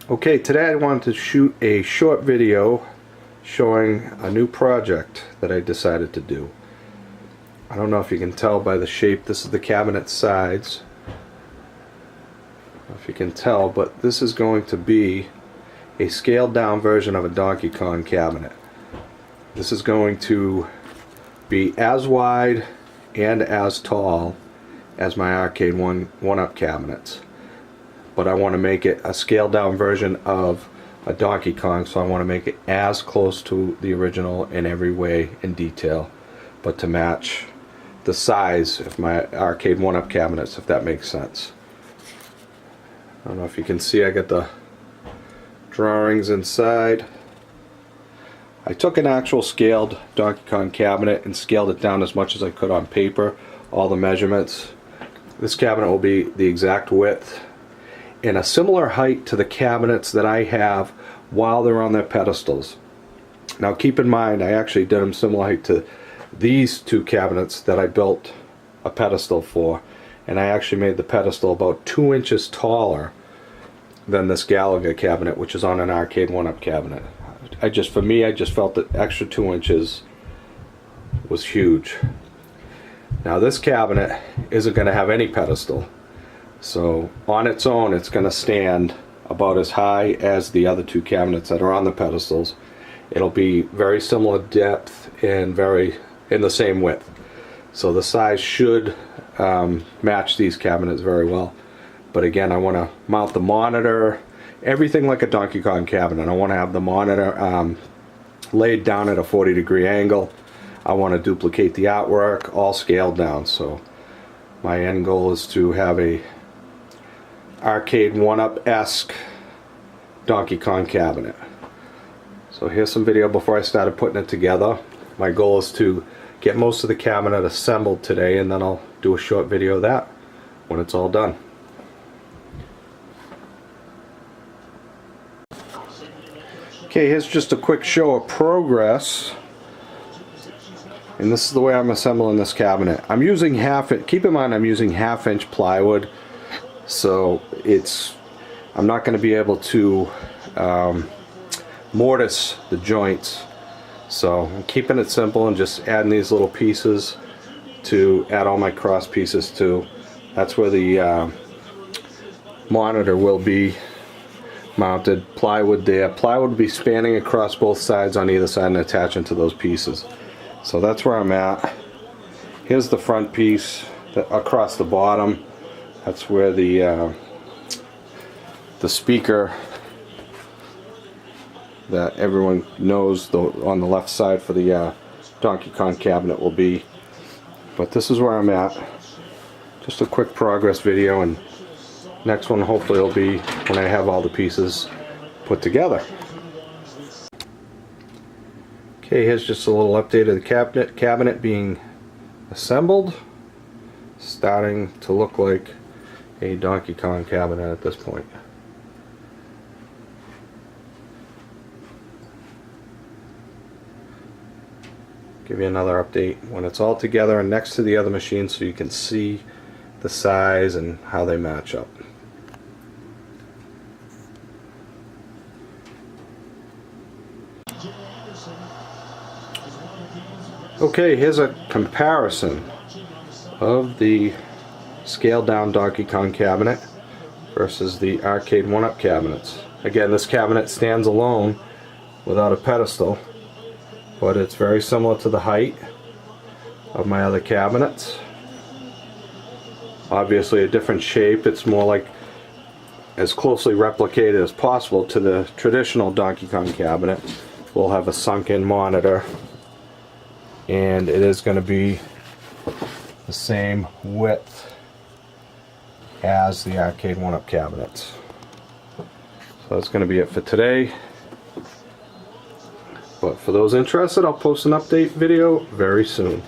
Okay, today I wanted to shoot a short video showing a new project that I decided to do. I don't know if you can tell by the shape. This is the cabinet sides. I don't know if you can tell, but this is going to be a scaled down version of a Donkey Kong cabinet. This is going to be as wide and as tall as my Arcade1up cabinets. But I want to make it a scaled down version of a Donkey Kong, so I want to make it as close to the original in every way in detail, but to match the size of my Arcade1up cabinets, if that makes sense. I don't know if you can see, I got the drawings inside. I took an actual scaled Donkey Kong cabinet and scaled it down as much as I could on paper, all the measurements. This cabinet will be the exact width and a similar height to the cabinets that I have while they're on their pedestals. Now keep in mind, I actually did them similar height to these two cabinets that I built a pedestal for, and I actually made the pedestal about 2 inches taller than this Gallagher cabinet, which is on an Arcade1up cabinet. For me, I just felt that extra 2 inches was huge. Now this cabinet isn't going to have any pedestal. So on its own, it's going to stand about as high as the other two cabinets that are on the pedestals. It'll be very similar depth and in the same width. So the size should match these cabinets very well. But again, I want to mount the monitor, everything like a Donkey Kong cabinet. I want to have the monitor laid down at a 40-degree angle. I want to duplicate the artwork, all scaled down. So my end goal is to have a Arcade1up-esque Donkey Kong cabinet. So here's some video before I started putting it together. My goal is to get most of the cabinet assembled today, and then I'll do a short video of that when it's all done. Okay, here's just a quick show of progress. And this is the way I'm assembling this cabinet. I'm using keep in mind I'm using 1/2-inch plywood. So I'm not going to be able to mortise the joints. So I'm keeping it simple and just adding these little pieces to add all my cross pieces to. That's where the monitor will be mounted. Plywood there. Plywood will be spanning across both sides on either side and attaching to those pieces. So that's where I'm at. Here's the front piece across the bottom. That's where the speaker that everyone knows on the left side for the Donkey Kong cabinet will be. But this is where I'm at. Just a quick progress video, and next one hopefully will be when I have all the pieces put together. Okay, here's just a little update of the cabinet being assembled. Starting to look like a Donkey Kong cabinet at this point. Give you another update when it's all together and next to the other machine, so you can see the size and how they match up. Okay, here's a comparison of the scaled down Donkey Kong cabinet versus the Arcade1up cabinets. Again, this cabinet stands alone without a pedestal, but it's very similar to the height of my other cabinets. Obviously a different shape. It's more like as closely replicated as possible to the traditional Donkey Kong cabinet. We'll have a sunken monitor, and it is going to be the same width as the Arcade1up cabinets. So that's going to be it for today. But for those interested, I'll post an update video very soon.